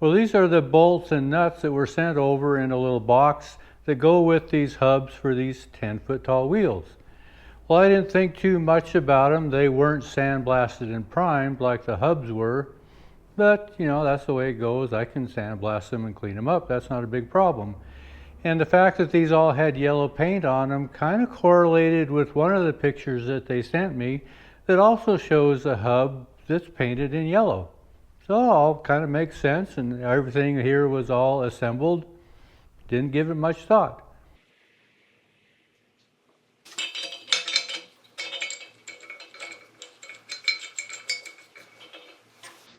Well, these are the bolts and nuts that were sent over in a little box that go with these hubs for these 10-foot tall wheels. Well, I didn't think too much about them. They weren't sandblasted and primed like the hubs were, but you know, that's the way it goes. I can sandblast them and clean them up. That's not a big problem. And the fact that these all had yellow paint on them kind of correlated with one of the pictures that they sent me that also shows a hub that's painted in yellow. So it all kind of makes sense, and everything here was all assembled. Didn't give it much thought.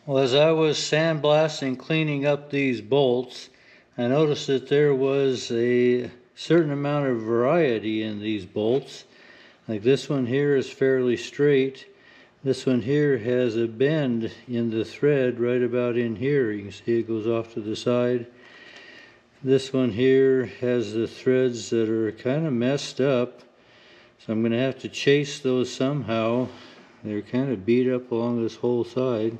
Well, as I was sandblasting, cleaning up these bolts, I noticed that there was a certain amount of variety in these bolts. Like this one here is fairly straight. This one here has a bend in the thread right about in here. You can see it goes off to the side. This one here has the threads that are kind of messed up. So I'm going to have to chase those somehow. They're kind of beat up along this whole side.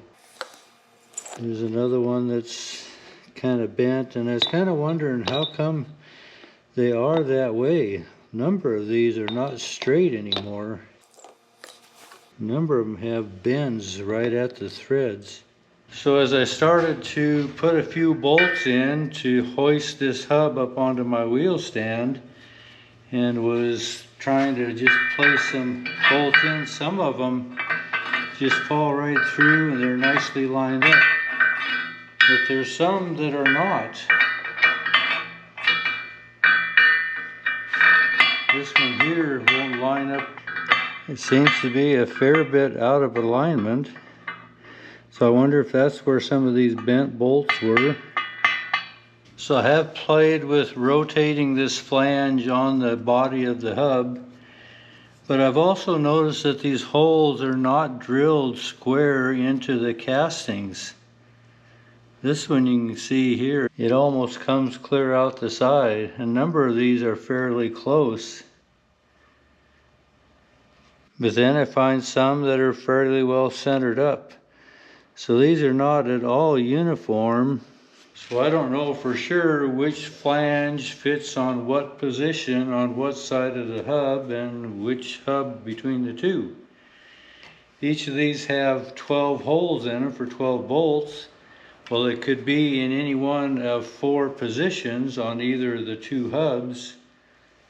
There's another one that's kind of bent, and I was kind of wondering how come they are that way. A number of these are not straight anymore. A number of them have bends right at the threads. So as I started to put a few bolts in to hoist this hub up onto my wheel stand and was trying to just place some bolts in, some of them just fall right through and they're nicely lined up. But there's some that are not. This one here won't line up. It seems to be a fair bit out of alignment. So I wonder if that's where some of these bent bolts were. So I have played with rotating this flange on the body of the hub, but I've also noticed that these holes are not drilled square into the castings. This one you can see here, it almost comes clear out the side. A number of these are fairly close. But then I find some that are fairly well centered up. So these are not at all uniform. So I don't know for sure which flange fits on what position on what side of the hub and which hub between the two. Each of these have 12 holes in them for 12 bolts. Well, it could be in any one of 4 positions on either of the 2 hubs.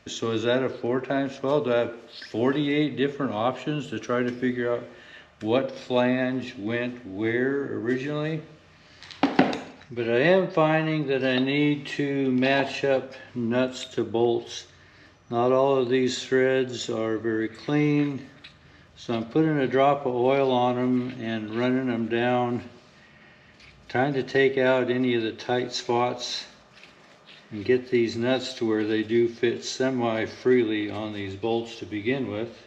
So is that a 4 times 12? Do I have 48 different options to try to figure out what flange went where originally? But I am finding that I need to match up nuts to bolts. Not all of these threads are very clean. So I'm putting a drop of oil on them and running them down, trying to take out any of the tight spots and get these nuts to where they do fit semi-freely on these bolts to begin with.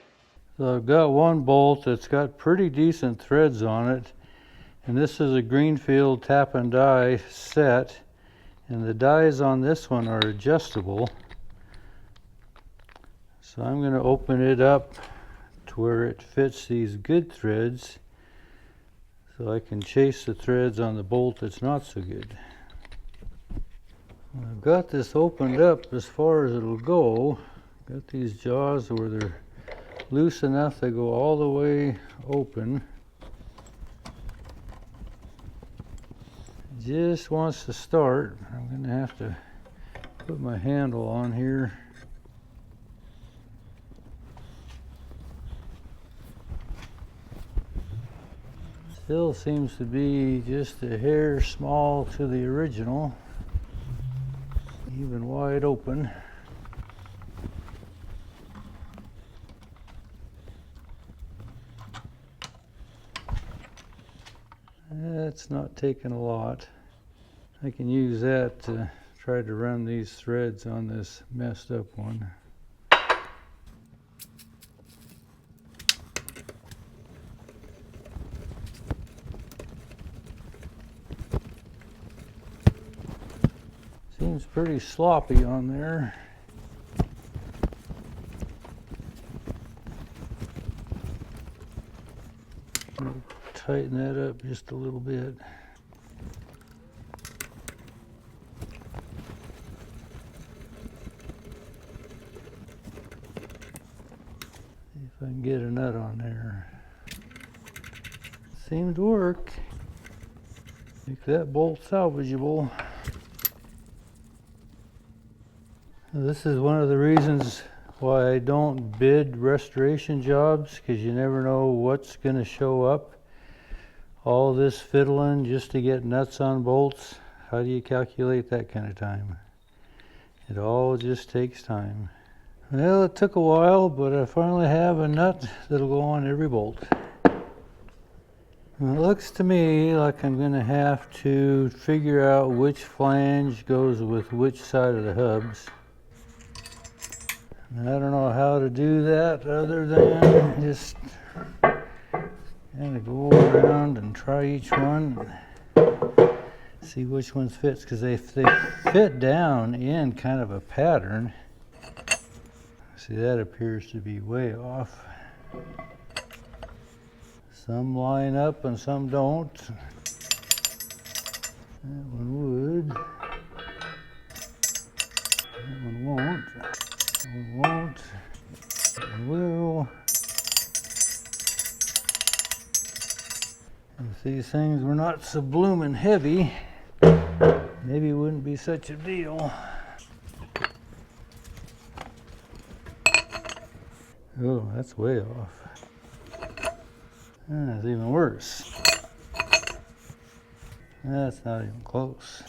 So I've got one bolt that's got pretty decent threads on it, and this is a Greenfield tap and die set, and the dies on this one are adjustable. So I'm going to open it up to where it fits these good threads so I can chase the threads on the bolt that's not so good. I've got this opened up as far as it'll go. Got these jaws where they're loose enough they go all the way open. Just wants to start. I'm going to have to put my handle on here. Still seems to be just a hair small to the original. Even wide open. That's not taking a lot. I can use that to try to run these threads on this messed up one. Seems pretty sloppy on there. Tighten that up just a little bit. If I can get a nut on there. Seemed to work. Make that bolt salvageable. This is one of the reasons why I don't bid restoration jobs, because you never know what's going to show up. All this fiddling just to get nuts on bolts, how do you calculate that kind of time? It all just takes time. Well, it took a while, but I finally have a nut that'll go on every bolt. And it looks to me like I'm going to have to figure out which flange goes with which side of the hubs. And I don't know how to do that other than just kind of go around and try each one and see which ones fits, because they fit down in kind of a pattern. See, that appears to be way off. Some line up and some don't. That one would. That one won't. That one won't. That one will. If these things were not so bloomin' heavy, maybe it wouldn't be such a deal. Oh, that's way off. That's even worse. That's not even close.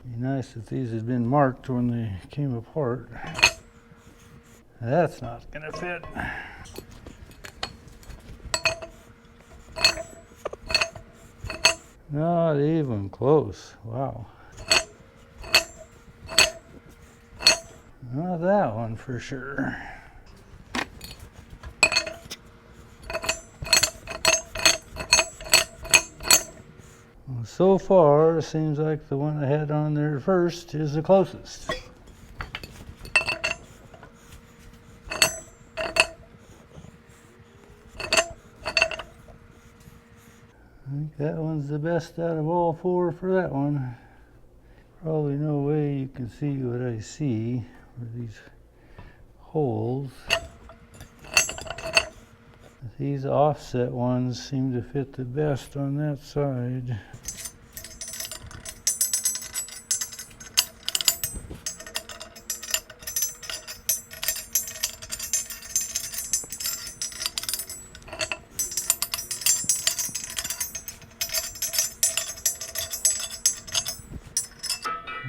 Be nice if these had been marked when they came apart. That's not gonna fit. Not even close. Wow. Not that one for sure. Well, so far, it seems like the one I had on there first is the closest. I think that one's the best out of all four for that one. Probably no way you can see what I see with these holes. These offset ones seem to fit the best on that side.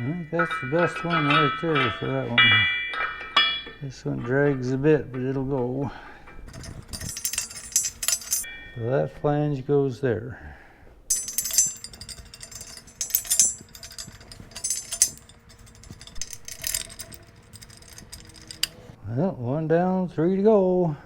I think that's the best one right there for that one. This one drags a bit, but it'll go. So that flange goes there. Well, one down, three to go.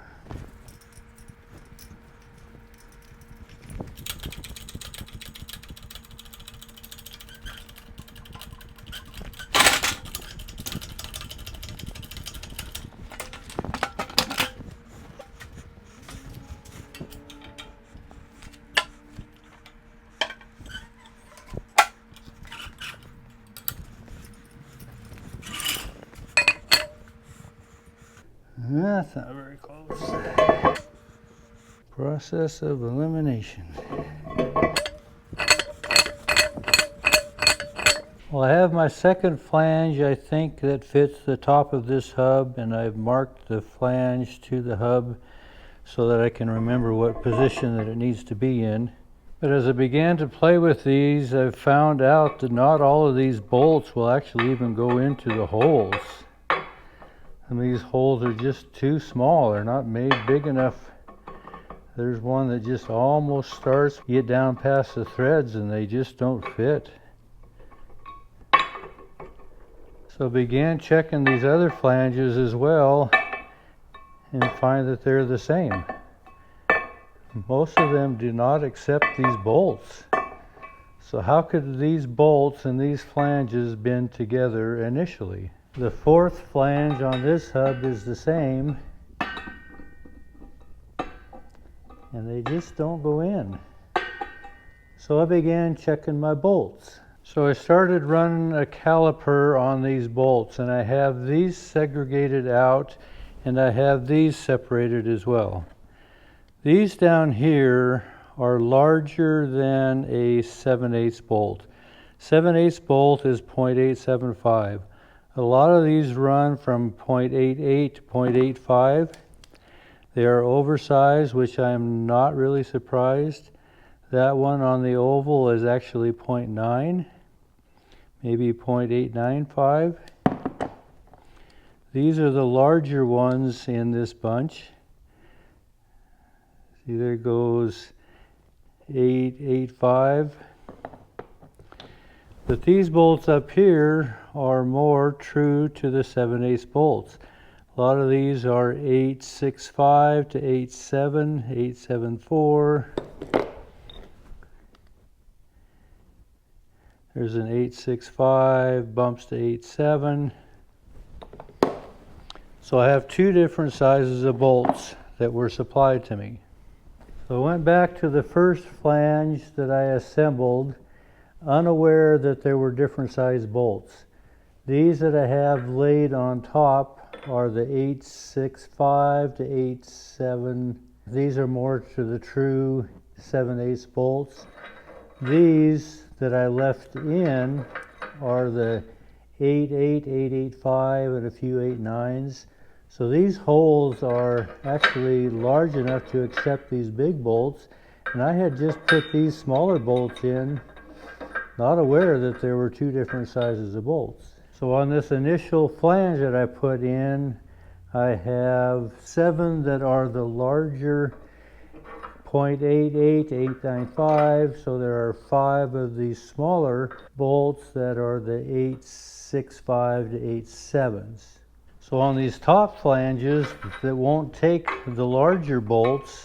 That's not very close. Process of elimination. Well, I have my second flange, I think, that fits the top of this hub, and I've marked the flange to the hub so that I can remember what position that it needs to be in. But as I began to play with these, I found out that not all of these bolts will actually even go into the holes. And these holes are just too small. They're not made big enough. There's one that just almost starts, get down past the threads, and they just don't fit. So I began checking these other flanges as well and find that they're the same. Most of them do not accept these bolts. So how could these bolts and these flanges been together initially? The fourth flange on this hub is the same, and they just don't go in. So I began checking my bolts. So I started running a caliper on these bolts, and I have these segregated out and I have these separated as well. These down here are larger than a 7/8 bolt. 7/8 bolt is 0.875. A lot of these run from 0.88 to 0.85. They are oversized, which I'm not really surprised. That one on the oval is actually 0.9, maybe 0.895. These are the larger ones in this bunch. See, there goes 885. But these bolts up here are more true to the 7/8 bolts. A lot of these are 865 to 87, 874. There's an 865, bumps to 87. So I have two different sizes of bolts that were supplied to me. So I went back to the first flange that I assembled, unaware that there were different size bolts. These that I have laid on top are the 865 to 87. These are more to the true 7/8 bolts. These that I left in are the 88, 885, and a few 89s. So these holes are actually large enough to accept these big bolts, and I had just put these smaller bolts in, not aware that there were two different sizes of bolts. So on this initial flange that I put in, I have 7 that are the larger 0.88, 895, so there are 5 of these smaller bolts that are the 865 to 87s. So on these top flanges that won't take the larger bolts,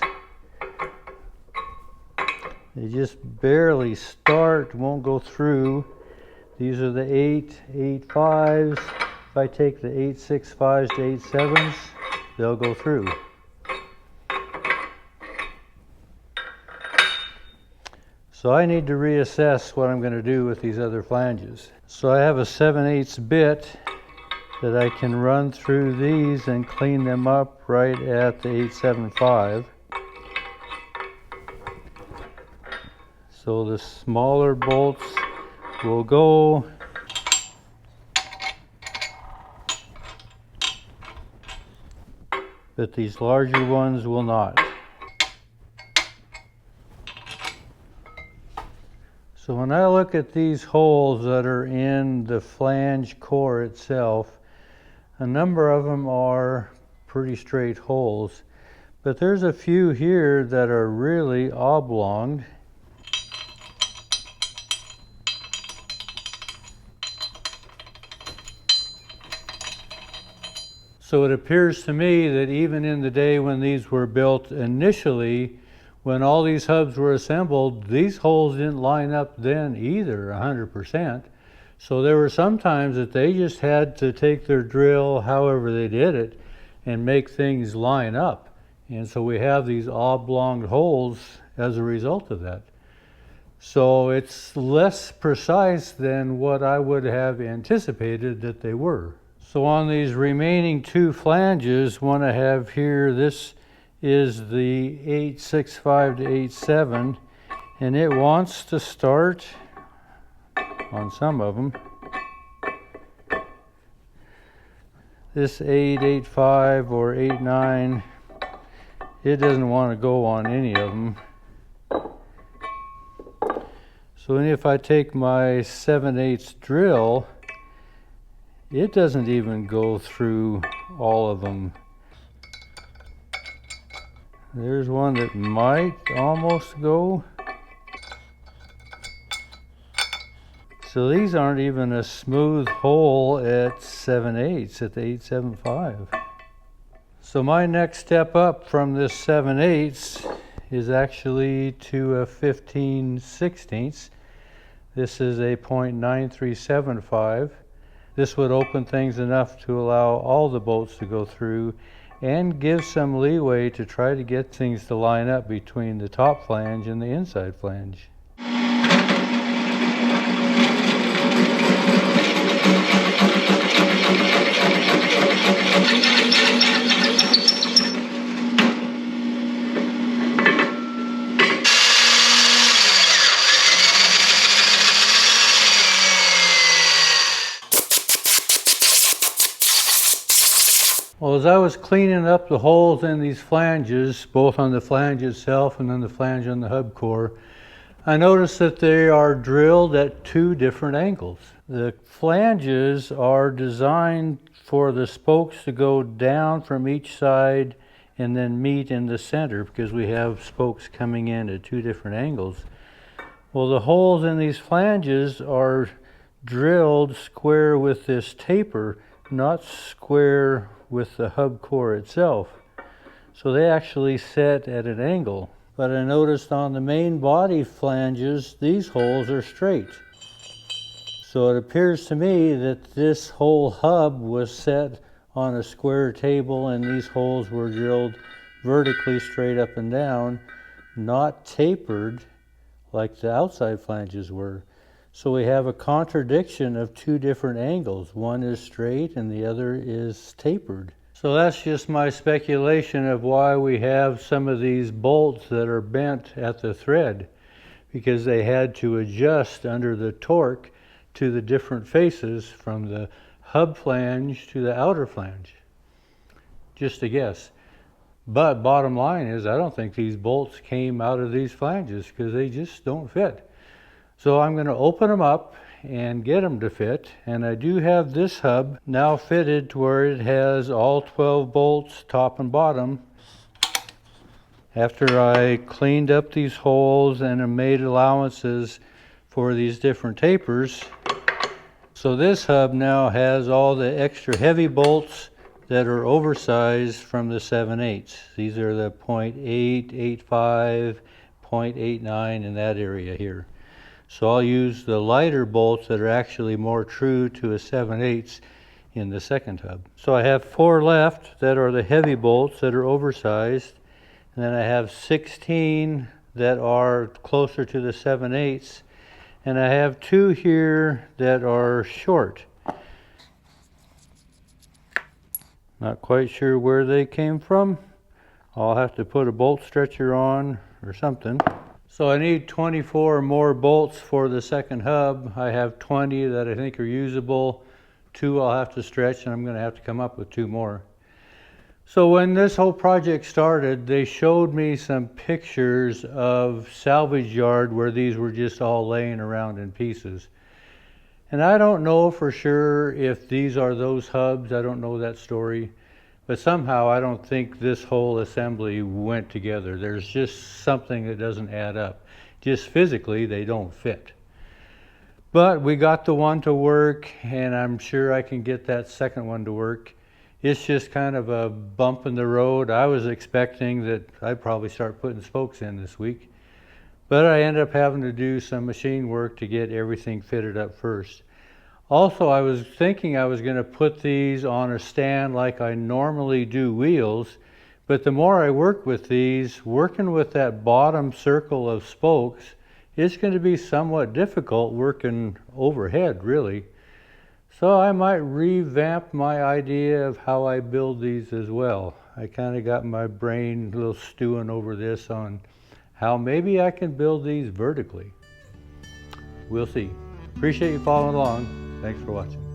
they just barely start, won't go through. These are the 885s. If I take the 865s to 87s, they'll go through. So I need to reassess what I'm going to do with these other flanges. So I have a 7/8 bit that I can run through these and clean them up right at the 875. So the smaller bolts will go. But these larger ones will not. So when I look at these holes that are in the flange core itself, a number of them are pretty straight holes, but there's a few here that are really oblong. So it appears to me that even in the day when these were built initially, when all these hubs were assembled, these holes didn't line up then either 100%. So there were some times that they just had to take their drill, however they did it, and make things line up. And so we have these oblong holes as a result of that. So it's less precise than what I would have anticipated that they were. So on these remaining 2 flanges, one I have here, this is the 865 to 87, and it wants to start on some of them. This 885 or 89, it doesn't want to go on any of them. So if I take my 7/8 drill, it doesn't even go through all of them. There's one that might almost go. So these aren't even a smooth hole at 7/8 at the 875. So my next step up from this 7/8 is actually to a 15/16. This is a 0.9375. This would open things enough to allow all the bolts to go through and give some leeway to try to get things to line up between the top flange and the inside flange. Well, as I was cleaning up the holes in these flanges, both on the flange itself and then the flange on the hub core, I noticed that they are drilled at 2 different angles. The flanges are designed for the spokes to go down from each side and then meet in the center, because we have spokes coming in at 2 different angles. Well, the holes in these flanges are drilled square with this taper, not square with the hub core itself. So they actually set at an angle. But I noticed on the main body flanges, these holes are straight. So it appears to me that this whole hub was set on a square table and these holes were drilled vertically straight up and down, not tapered like the outside flanges were. So we have a contradiction of 2 different angles. One is straight and the other is tapered. So that's just my speculation of why we have some of these bolts that are bent at the thread, because they had to adjust under the torque to the different faces from the hub flange to the outer flange. Just a guess. But bottom line is, I don't think these bolts came out of these flanges because they just don't fit. So I'm going to open them up and get them to fit, and I do have this hub now fitted to where it has all 12 bolts top and bottom. After I cleaned up these holes and made allowances for these different tapers, so this hub now has all the extra heavy bolts that are oversized from the 7/8. These are the 0.8, 0.85, 0.89 in that area here. So I'll use the lighter bolts that are actually more true to a 7/8 in the second hub. So I have 4 left that are the heavy bolts that are oversized, and then I have 16 that are closer to the 7/8, and I have 2 here that are short. Not quite sure where they came from. I'll have to put a bolt stretcher on or something. So I need 24 more bolts for the second hub. I have 20 that I think are usable. 2 I'll have to stretch, and I'm going to have to come up with 2 more. So when this whole project started, they showed me some pictures of salvage yard where these were just all laying around in pieces. And I don't know for sure if these are those hubs. I don't know that story. But somehow I don't think this whole assembly went together. There's just something that doesn't add up. Just physically, they don't fit. But we got the one to work, and I'm sure I can get that second one to work. It's just kind of a bump in the road. I was expecting that I'd probably start putting spokes in this week. But I ended up having to do some machine work to get everything fitted up first. Also, I was thinking I was going to put these on a stand like I normally do wheels, but the more I work with these, working with that bottom circle of spokes, it's going to be somewhat difficult working overhead, really. So I might revamp my idea of how I build these as well. I kind of got my brain a little stewing over this on how maybe I can build these vertically. We'll see. Appreciate you following along. Thanks for watching.